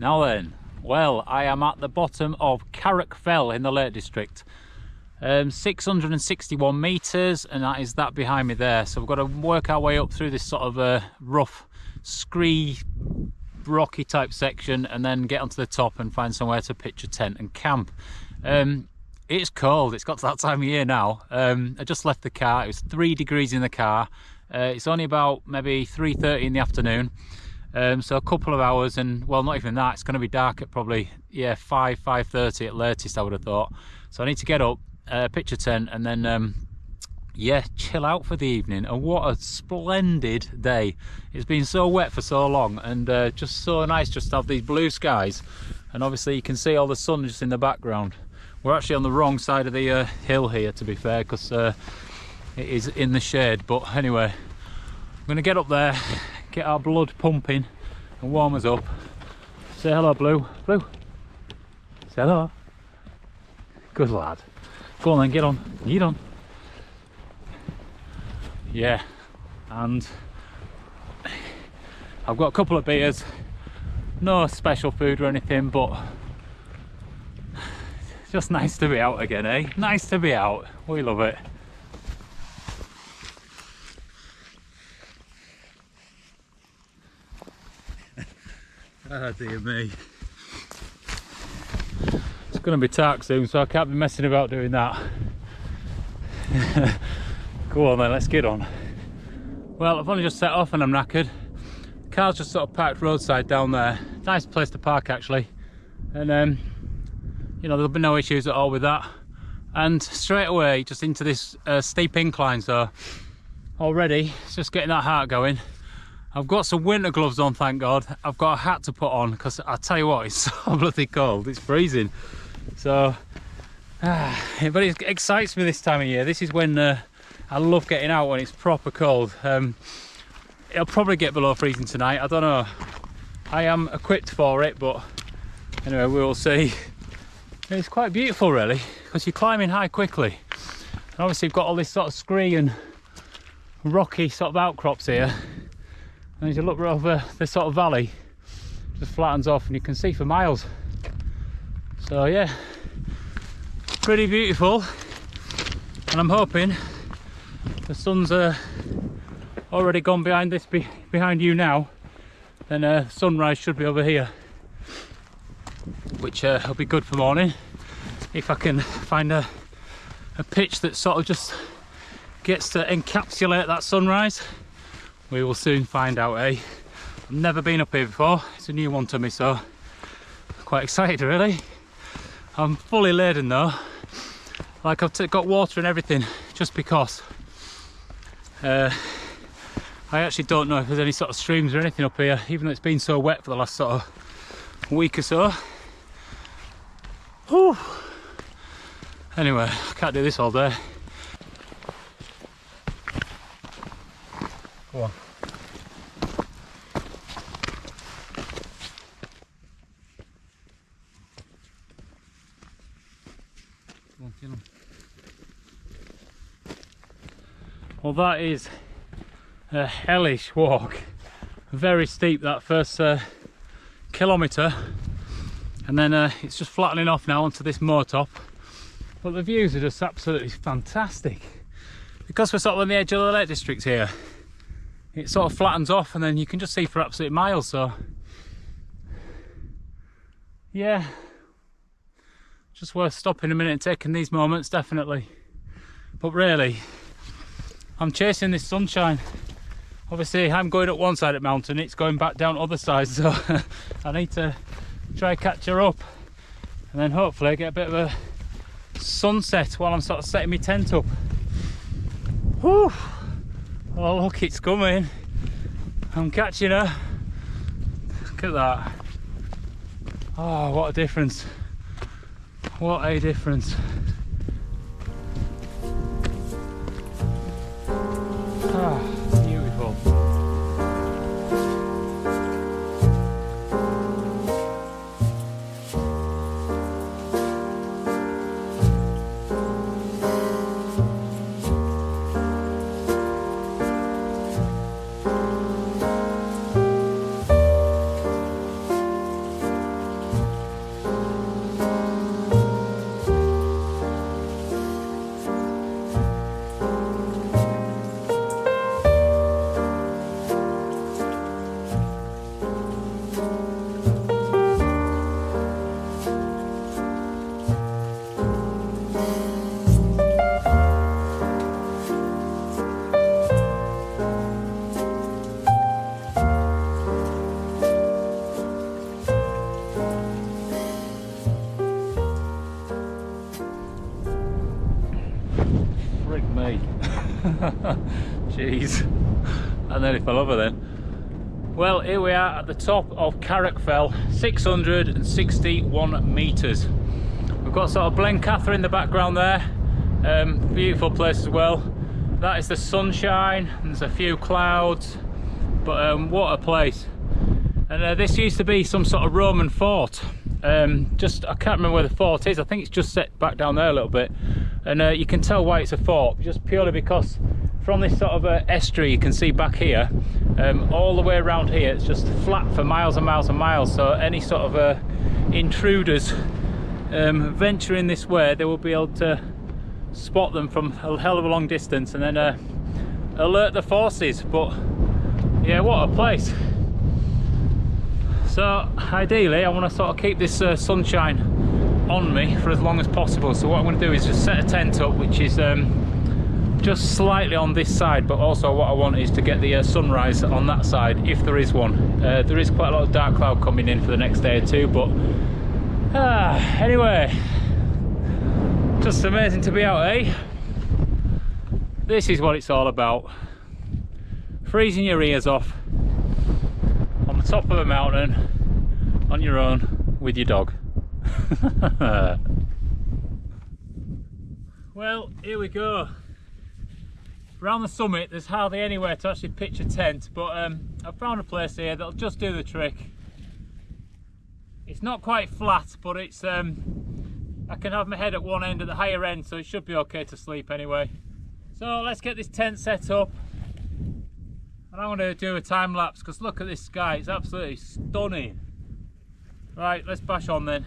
Now then, well, I am at the bottom of Carrock Fell in the Lake District. 661 metres, and that is that behind me there. So we've got to work our way up through this sort of rough, scree, rocky type section, and then get onto the top and find somewhere to pitch a tent and camp. It's cold, it's got to that time of year now. I just left the car, it was 3 degrees in the car. It's only about maybe 3:30 in the afternoon. So a couple of hours, and well, not even that, it's going to be dark at probably 5:30 at latest, I would have thought. So I need to get up, pitch a tent, and then chill out for the evening. And what a splendid day. It's been so wet for so long, and just so nice just to have these blue skies, and obviously you can see all the sun just in the background. We're actually on the wrong side of the hill here, to be fair, because it is in the shade. But anyway, I'm going to get up there, get our blood pumping and warm us up. Say hello, Blue. Blue, say hello. Good lad. Go on then, get on. Get on. Yeah, and I've got a couple of beers. No special food or anything, but it's just nice to be out again, eh? Nice to be out. We love it. Oh dear me. It's going to be dark soon, so I can't be messing about doing that. Go on then, let's get on. Well, I've only just set off and I'm knackered. The car's just sort of parked roadside down there. Nice place to park actually. And you know, there'll be no issues at all with that. And straight away, just into this steep incline, so already it's just getting that heart going. I've got some winter gloves on, thank God. I've got a hat to put on, because I tell you what, it's so bloody cold, it's freezing. So, but it excites me this time of year. This is when I love getting out, when it's proper cold. It'll probably get below freezing tonight, I don't know. I am equipped for it, but anyway, we will see. It's quite beautiful really, because you're climbing high quickly. And obviously you've got all this sort of scree and rocky sort of outcrops here. And as you look over this sort of valley, it just flattens off and you can see for miles. So yeah, pretty beautiful. And I'm hoping the sun's already gone behind this, behind you now. Then sunrise should be over here, which will be good for morning. If I can find a pitch that sort of just gets to encapsulate that sunrise. We will soon find out, eh? I've never been up here before, it's a new one to me, so I'm quite excited really. I'm fully laden though, like I've got water and everything, just because I actually don't know if there's any sort of streams or anything up here, even though it's been so wet for the last sort of week or so. Whew. Anyway, I can't do this all day. Go on. Come on, get on. Well, that is a hellish walk. Very steep, that first kilometre. And then it's just flattening off now onto this moor top. But the views are just absolutely fantastic. Because we're sort of on the edge of the Lake District here, it sort of flattens off and then you can just see for absolute miles. So yeah, just worth stopping a minute and taking these moments, definitely. But really, I'm chasing this sunshine. Obviously I'm going up one side of the mountain, it's going back down other sides, so I need to try catch her up and then hopefully get a bit of a sunset while I'm sort of setting my tent up. Whew. Oh look, it's coming. I'm catching her. Look at that. Oh, what a difference. What a difference. Ah, beautiful. frick me. Jeez, I nearly fell over then. Well, here we are at the top of Carrock Fell, 661 metres. We've got sort of Blencathra in the background there. Beautiful place as well. That is the sunshine, and there's a few clouds, but what a place. And this used to be some sort of Roman fort. I can't remember where the fort is. I think it's just set back down there a little bit. And you can tell why it's a fort, just purely because from this sort of estuary you can see back here, all the way around here it's just flat for miles and miles and miles. So any sort of intruders venturing this way, they will be able to spot them from a hell of a long distance and then alert the forces. But yeah, what a place. So ideally I want to sort of keep this sunshine on me for as long as possible. So what I'm going to do is just set a tent up which is just slightly on this side, but also what I want is to get the sunrise on that side if there is one. There is quite a lot of dark cloud coming in for the next day or two, but anyway, just amazing to be out, eh? This is what it's all about. Freezing your ears off on the top of a mountain on your own with your dog. Well, here we go. Around the summit there's hardly anywhere to actually pitch a tent, but I've found a place here that'll just do the trick. It's not quite flat, but it's I can have my head at one end, at the higher end, so it should be okay to sleep anyway. So let's get this tent set up, and I'm going to do a time lapse because look at this sky, it's absolutely stunning. Right, let's bash on then.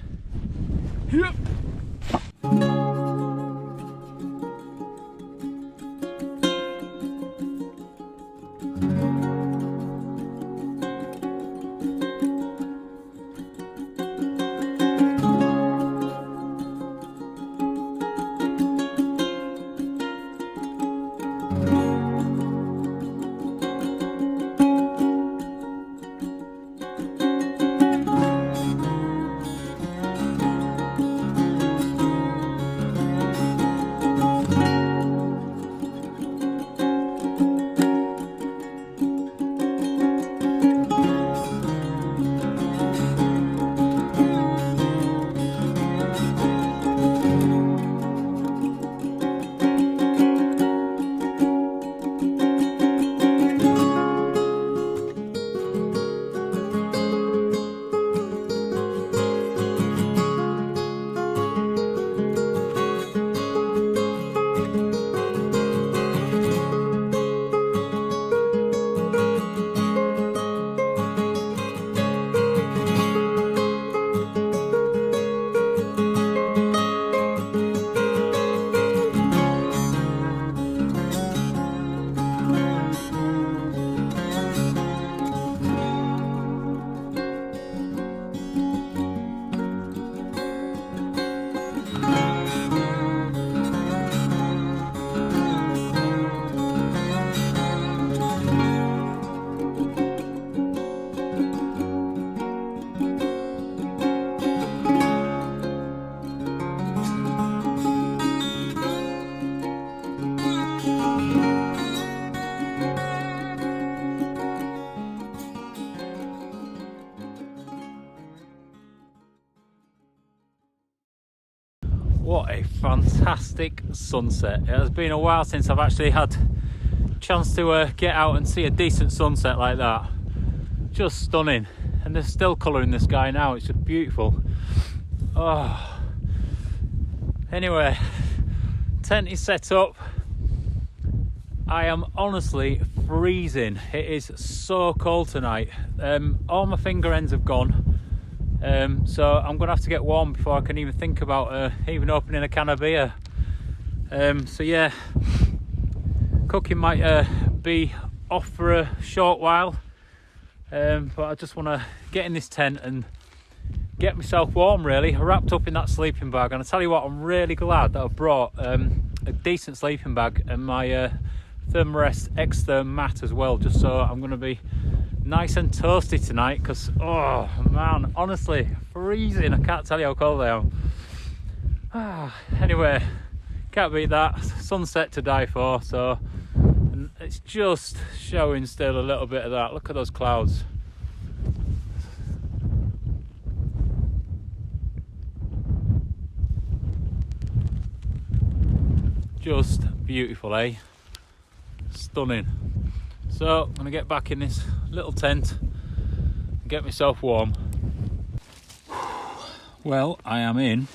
What a fantastic sunset. It has been a while since I've actually had a chance to get out and see a decent sunset like that. Just stunning. And there's still colour in the sky now, it's just beautiful. Oh. Anyway, tent is set up. I am honestly freezing. It is so cold tonight. All my finger ends have gone. So I'm gonna have to get warm before I can even think about even opening a can of beer. So yeah, cooking might be off for a short while, but I just want to get in this tent and get myself warm really, wrapped up in that sleeping bag. And I tell you what, I'm really glad that I brought a decent sleeping bag and my Thermarest Extherm mat as well, just so I'm going to be nice and toasty tonight, because oh man, honestly freezing. I can't tell you how cold I am. Anyway, Can't beat that. Sunset to die for. So, and it's just showing still a little bit of that. Look at those clouds. Just beautiful, eh? Stunning. So I'm gonna get back in this little tent and get myself warm. Well, I am in.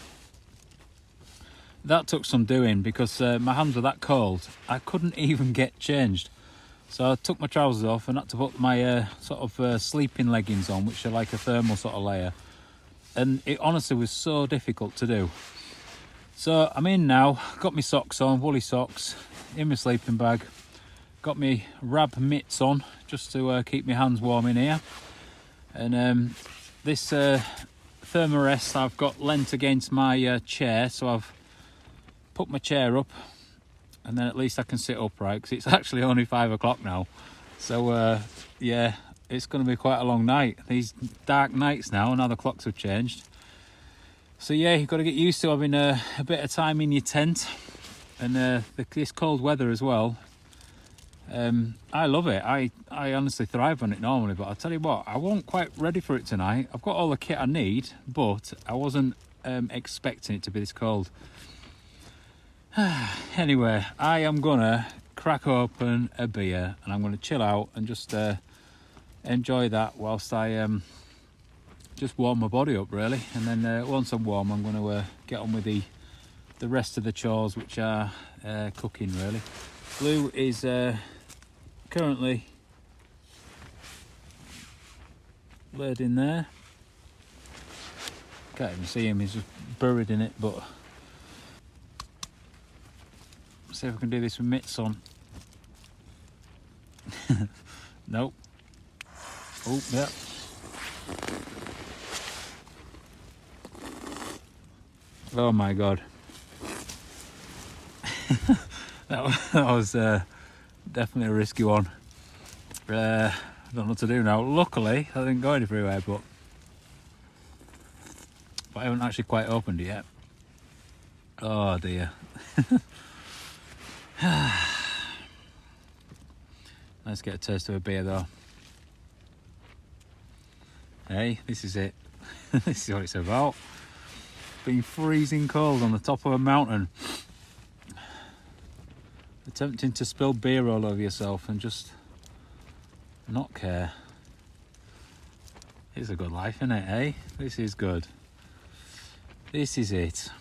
That took some doing because my hands were that cold I couldn't even get changed. So I took my trousers off and had to put my sort of sleeping leggings on, which are like a thermal sort of layer, and it honestly was so difficult to do. So I'm in now, got my socks on, woolly socks, in my sleeping bag, got my rab mitts just to keep my hands warm in here, and this thermarest I've got leant against my chair, so I've put my chair up and then at least I can sit upright because it's actually only 5 o'clock now. So yeah, it's going to be quite a long night. These dark nights now the clocks have changed. So yeah, you've got to get used to having a bit of time in your tent, and this cold weather as well. I love it. I honestly thrive on it normally, but I'll tell you what, I wasn't quite ready for it tonight. I've got all the kit I need, but I wasn't expecting it to be this cold. Anyway, I am gonna crack open a beer and I'm gonna chill out and just enjoy that whilst I just warm my body up really, and then once I'm warm I'm going to get on with the rest of the chores, which are cooking really. Blue is currently laid in there. Can't even see him, he's just buried in it, but see if I can do this with mitts on. Nope. Oh, yeah. Oh my god. that was definitely a risky one. I don't know what to do now. Luckily I didn't go anywhere, but I haven't actually quite opened it yet. Oh dear. Let's get a taste of a beer though. Hey, this is it. This is what it's about. Being freezing cold on the top of a mountain, attempting to spill beer all over yourself and just not care. It's a good life, isn't it, eh? This is good. This is it.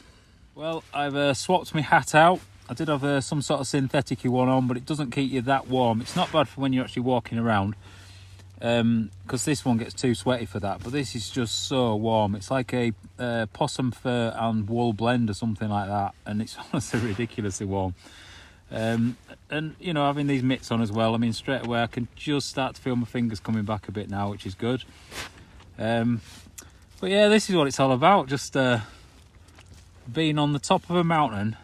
Well, I've swapped my hat out. I did have some sort of synthetic-y one on, but it doesn't keep you that warm. It's not bad for when you're actually walking around, because this one gets too sweaty for that, but this is just so warm. It's like a possum fur and wool blend or something like that, and it's honestly ridiculously warm. And you know, having these mitts on as well, I mean, straight away I can just start to feel my fingers coming back a bit now, which is good. But yeah, this is what it's all about, just being on the top of a mountain,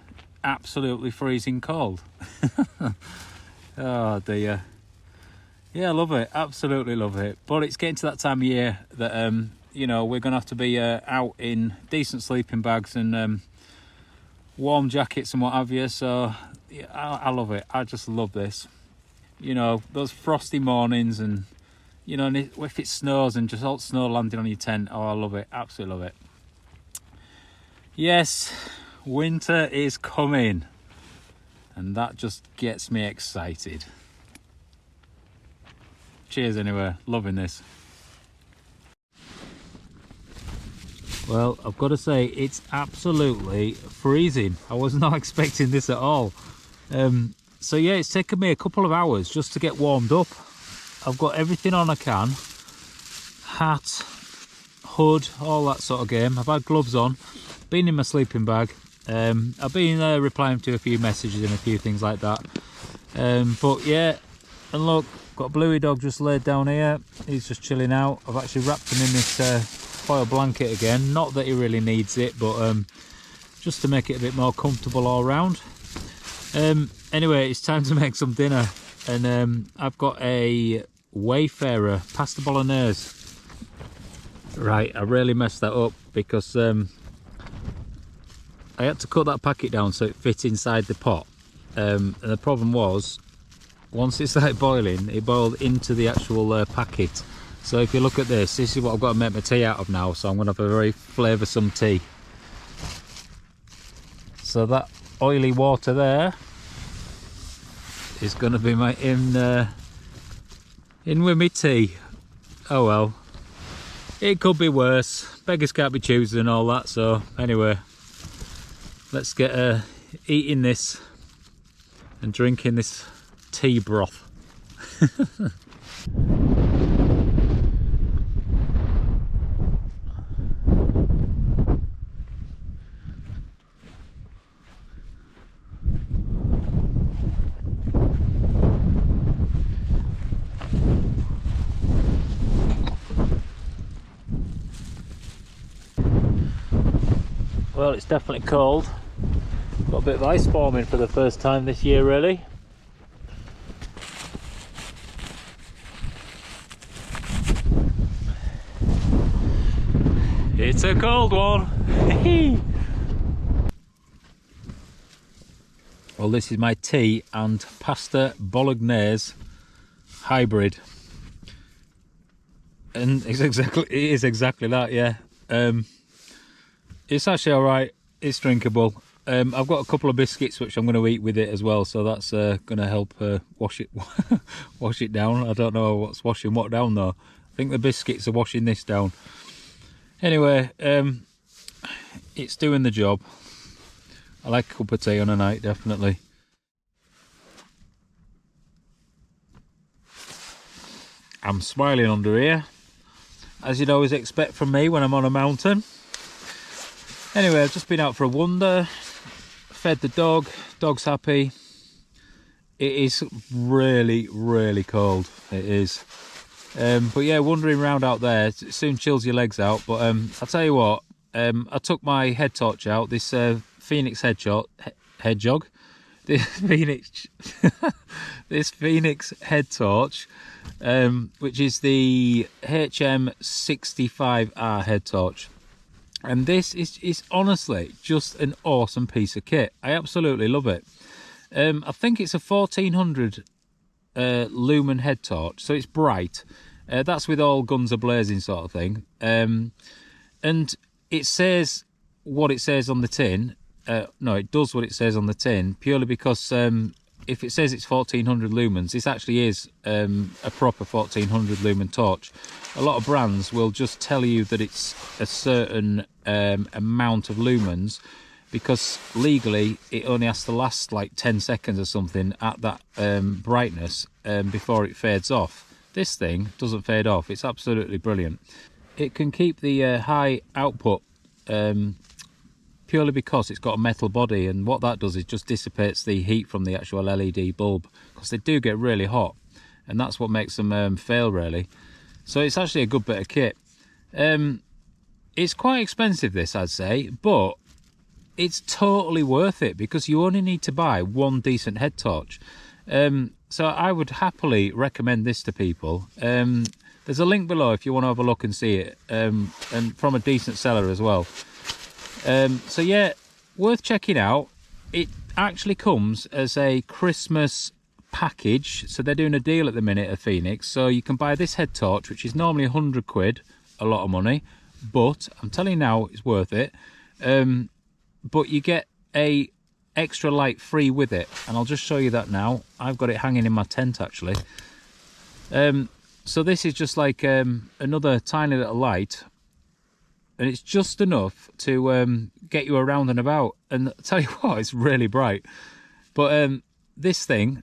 absolutely freezing cold. Oh dear. Yeah, I love it, absolutely love it. But it's getting to that time of year that you know, we're gonna have to be out in decent sleeping bags and warm jackets and what have you. So yeah, I love it. I just love this. You know, those frosty mornings, and you know, if it snows and just all snow landing on your tent, oh, I love it, absolutely love it. Yes, winter is coming, and that just gets me excited. Cheers anyway, loving this. Well, I've got to say, it's absolutely freezing. I was not expecting this at all. So yeah, it's taken me a couple of hours just to get warmed up. I've got everything on I can. Hat, hood, all that sort of game. I've had gloves on, been in my sleeping bag. I've been replying to a few messages and a few things like that. But yeah, and look, got a bluey dog just laid down here. He's just chilling out. I've actually wrapped him in this foil blanket again. Not that he really needs it, but just to make it a bit more comfortable all round. Anyway, it's time to make some dinner, and I've got a Wayfarer pasta bolognese. Right, I really messed that up because I had to cut that packet down so it fit inside the pot. And the problem was, once it started boiling, it boiled into the actual packet. So if you look at this, this is what I've got to make my tea out of now. So I'm going to have a very flavoursome tea. So that oily water there is going to be my in with my tea. Oh well, it could be worse. Beggars can't be choosers and all that. So anyway, let's get eating this and drinking this tea broth. Well, it's definitely cold. Got a bit of ice forming for the first time this year, really. It's a cold one. Well, this is my tea and pasta bolognese hybrid, and it is exactly that. Yeah, it's actually all right. It's drinkable. I've got a couple of biscuits which I'm going to eat with it as well, so that's going to help wash it down. I don't know what's washing what down though. I think the biscuits are washing this down. Anyway, it's doing the job. I like a cup of tea on a night, definitely. I'm smiling under here, as you'd always expect from me when I'm on a mountain. Anyway, I've just been out for a wander, fed the dog, dog's happy. It is really, really cold, it is. But yeah, wandering around out there, it soon chills your legs out. But I'll tell you what, I took my head torch out, this Phoenix hedgehog, this Phoenix head torch, which is the HM65R head torch. And this is honestly just an awesome piece of kit. I absolutely love it. I think it's a 1400 lumen head torch, so it's bright. That's with all guns a-blazing sort of thing. And it says what it says on the tin. No, it does what it says on the tin, purely because if it says it's 1400 lumens, this actually is a proper 1400 lumen torch. A lot of brands will just tell you that it's a certain amount of lumens, because legally it only has to last like 10 seconds or something at that brightness before it fades off. This thing doesn't fade off. It's absolutely brilliant. It can keep the high output purely because it's got a metal body, and what that does is just dissipates the heat from the actual LED bulb, because they do get really hot, and that's what makes them fail, really. So it's actually a good bit of kit. It's quite expensive, this, I'd say, but it's totally worth it, because you only need to buy one decent head torch. So I would happily recommend this to people. There's a link below if you want to have a look and see it, and from a decent seller as well. So yeah, worth checking out. It actually comes as a Christmas package, so they're doing a deal at the minute at Phoenix, so you can buy this head torch, which is normally 100 quid, a lot of money, but I'm telling you now, it's worth it. But you get a extra light free with it, and I'll just show you that now. I've got it hanging in my tent, actually. So this is just like another tiny little light, and it's just enough to get you around and about. And I'll tell you what, it's really bright. But this thing,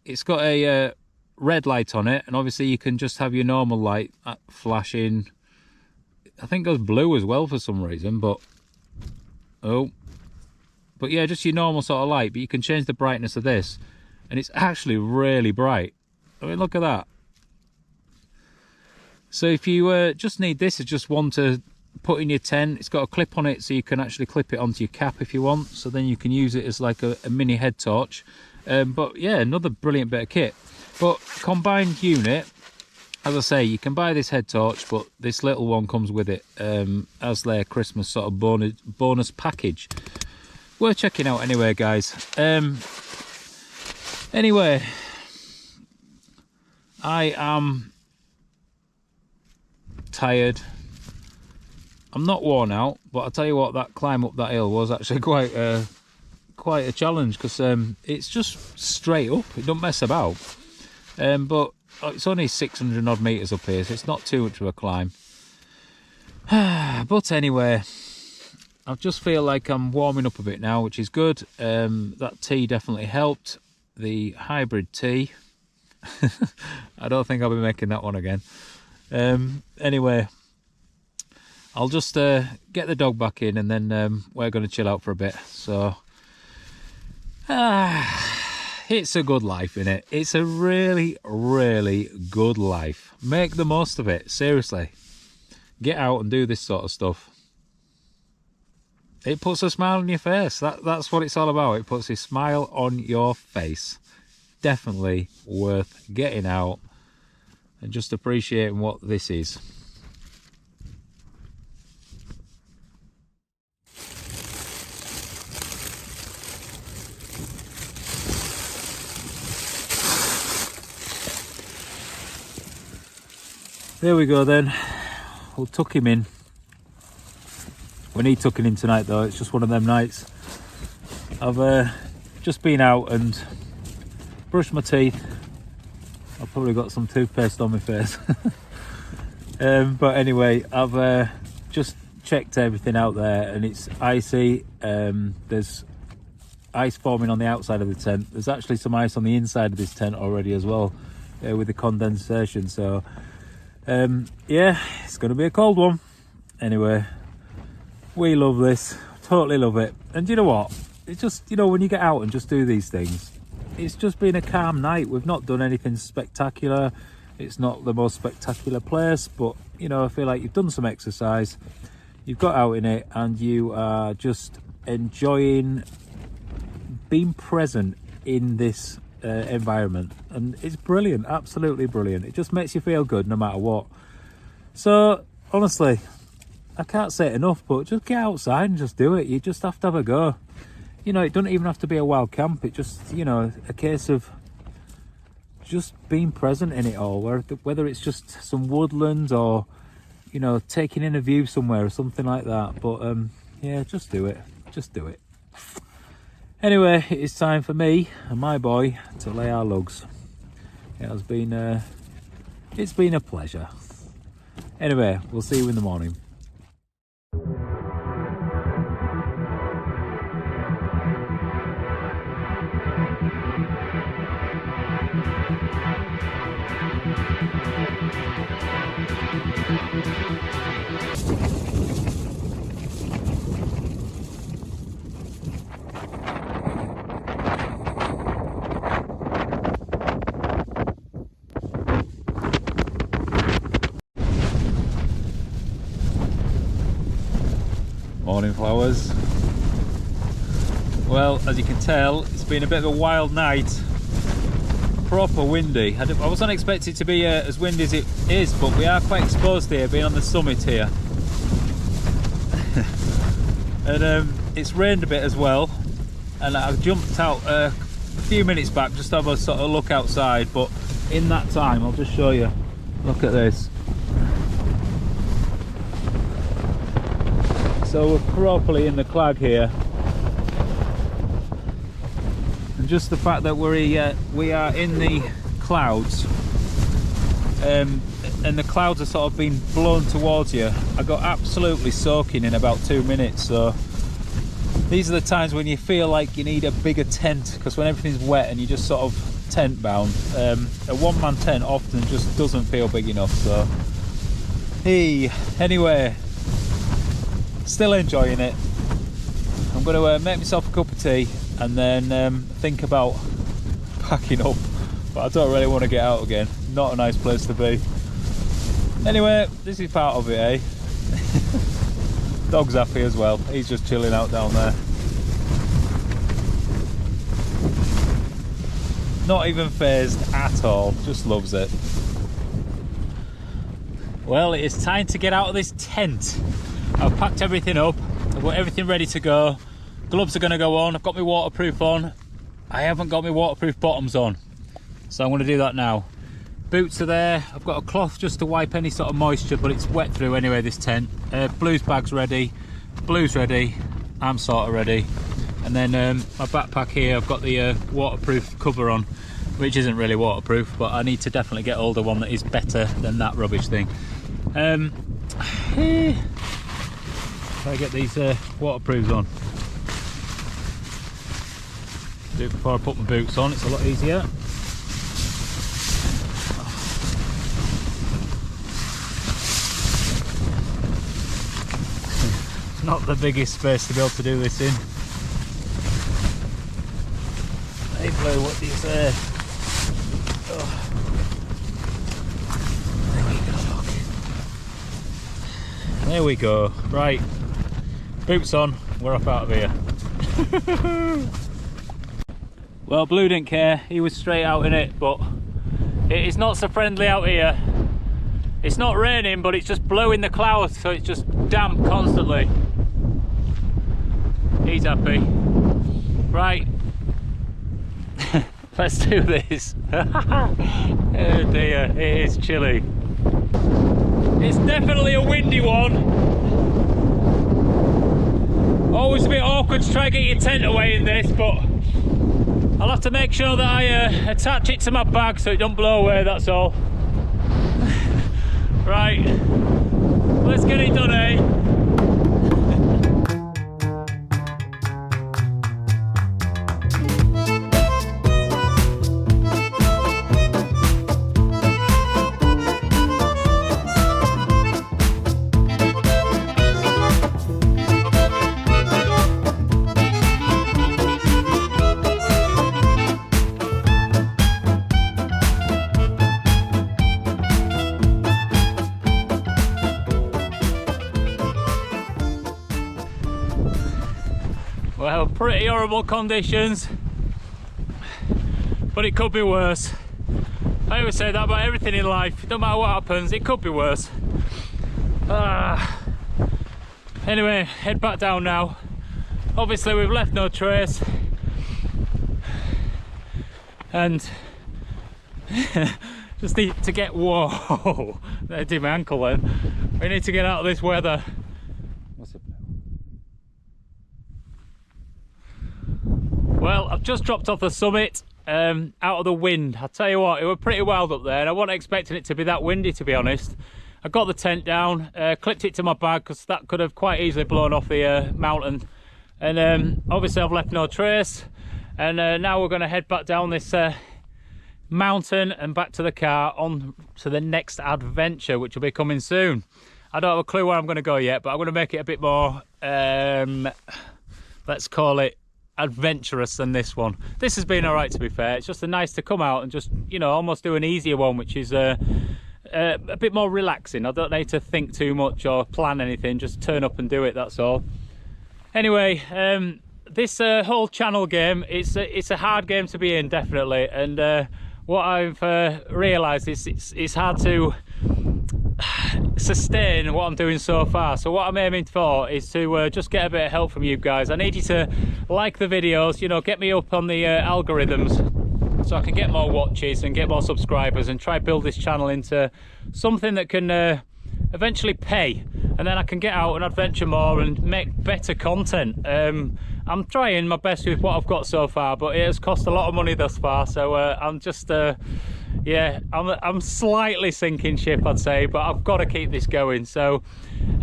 it's got a red light on it, and obviously you can just have your normal light flashing. I think it goes blue as well for some reason, but yeah, just your normal sort of light. But you can change the brightness of this, and it's actually really bright. I mean, look at that. So if you just need this as just one to put in your tent, it's got a clip on it, so you can actually clip it onto your cap if you want, so then you can use it as like a mini head torch. But yeah, another brilliant bit of kit. But combined unit, as I say, you can buy this head torch, but this little one comes with it as their Christmas sort of bonus package. worth checking out anyway, guys. Anyway, I am tired. I'm not worn out, but I'll tell you what, that climb up that hill was actually quite a challenge, because it's just straight up. It don't mess about. But it's only 600 odd metres up here, so it's not too much of a climb. But anyway, I just feel like I'm warming up a bit now, which is good. That tea definitely helped. The hybrid tea. I don't think I'll be making that one again. Anyway, I'll just get the dog back in, and then we're going to chill out for a bit. So it's a good life, innit? It's a really, really good life. Make the most of it, seriously. Get out and do this sort of stuff. It puts a smile on your face. That's what it's all about. It puts a smile on your face. Definitely worth getting out and just appreciating what this is. There we go then. We'll tuck him in. We need tucking in tonight though. It's just one of them nights. I've just been out and brushed my teeth. I've probably got some toothpaste on my face. But anyway, I've just checked everything out there, and it's icy. There's ice forming on the outside of the tent. There's actually some ice on the inside of this tent already as well, with the condensation. So yeah, it's going to be a cold one. Anyway, we love this, totally love it. And you know what, it's just, you know, when you get out and just do these things, it's just been a calm night. We've not done anything spectacular. It's not the most spectacular place, but you know, I feel like you've done some exercise, you've got out in it, and you are just enjoying being present in this environment. And it's brilliant, absolutely brilliant. It just makes you feel good no matter what. So honestly, I can't say it enough, but just get outside and just do it. You just have to have a go. You know, it doesn't even have to be a wild camp. It just, you know, a case of just being present in it all, whether it's just some woodland or, you know, taking in a view somewhere or something like that. But yeah, just do it. Just do it. Anyway, it's time for me and my boy to lay our lugs. It has been it's been a pleasure. Anyway, we'll see you in the morning. Morning, flowers. Well, as you can tell, it's been a bit of a wild night. Proper windy. I wasn't expecting it to be as windy as it is, but we are quite exposed here, being on the summit here. And it's rained a bit as well. And I jumped out a few minutes back just to have a sort of look outside, but in that time, I'll just show you. Look at this. So we're properly in the clag here, and just the fact that we are in the clouds, and the clouds are sort of being blown towards you. I got absolutely soaking in about 2 minutes. So these are the times when you feel like you need a bigger tent, because when everything's wet and you're just sort of tent bound, a one-man tent often just doesn't feel big enough. So hey, anyway, still enjoying it. I'm going to make myself a cup of tea and then think about packing up, but I don't really want to get out again. Not a nice place to be. Anyway, this is part of it, eh? Dog's happy as well. He's just chilling out down there. Not even phased at all, just loves it. Well, it is time to get out of this tent. I've packed everything up, I've got everything ready to go. Gloves are going to go on. I've got my waterproof on. I haven't got my waterproof bottoms on, so I'm going to do that now. Boots are there. I've got a cloth just to wipe any sort of moisture, but it's wet through anyway, this tent. Blue's bag's ready. Blue's ready. I'm sort of ready. And then my backpack here, I've got the waterproof cover on, which isn't really waterproof, but I need to definitely get hold of one that is better than that rubbish thing. Try to get these waterproofs on. Do it before I put my boots on, it's a lot easier. Not the biggest space to be able to do this in. Hey Blue, what do you say? Oh. There we go. Right, boots on, we're off out of here. Well, Blue didn't care, he was straight out in it, but it is not so friendly out here. It's not raining, but it's just blowing the clouds, so it's just damp constantly. He's happy. Right, let's do this. Oh dear, it is chilly. It's definitely a windy one. Always a bit awkward to try and get your tent away in this, but I'll have to make sure that I attach it to my bag so it don't blow away, that's all. Right, let's get it done, eh? Well, pretty horrible conditions, but it could be worse. I always say that about everything in life. No matter what happens, it could be worse. Anyway, head back down now. Obviously we've left no trace, and just need to get, whoa, I did my ankle then. We need to get out of this weather. What's it? Well, I've just dropped off the summit, out of the wind. I tell you what, it was pretty wild up there, and I wasn't expecting it to be that windy, to be honest. I got the tent down, clipped it to my bag because that could have quite easily blown off the mountain, and obviously I've left no trace. And now we're going to head back down this mountain and back to the car on to the next adventure, which will be coming soon. I don't have a clue where I'm going to go yet, but I'm going to make it a bit more, let's call it adventurous than this one. This has been all right, to be fair. It's just nice to come out and just, you know, almost do an easier one, which is a bit more relaxing. I don't need to think too much or plan anything, just turn up and do it, that's all. Anyway, this whole channel game, it's a hard game to be in, definitely, and what I've realised is it's hard to sustain what I'm doing so far. So what I'm aiming for is to just get a bit of help from you guys. I need you to like the videos, you know, get me up on the algorithms so I can get more watches and get more subscribers and try build this channel into something that can eventually pay, and then I can get out and adventure more and make better content. I'm trying my best with what I've got so far, but it has cost a lot of money thus far, so I'm just yeah, I'm slightly sinking ship, I'd say, but I've got to keep this going. So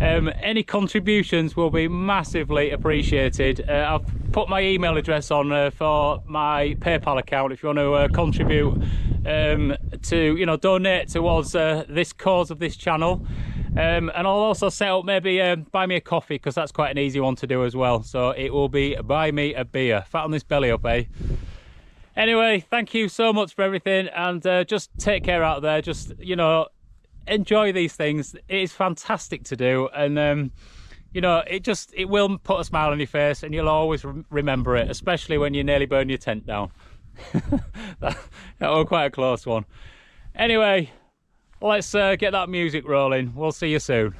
any contributions will be massively appreciated. I've put my email address on for my PayPal account if you want to contribute to, you know, donate towards this cause of this channel. And I'll also set up maybe buy me a coffee, because that's quite an easy one to do as well. So it will be buy me a beer. Fat on this belly up, eh? Anyway, thank you so much for everything, and just take care out there. Just, you know, enjoy these things. It is fantastic to do, and you know, it will put a smile on your face, and you'll always remember it, especially when you nearly burn your tent down. that was quite a close one. Anyway, let's get that music rolling. We'll see you soon.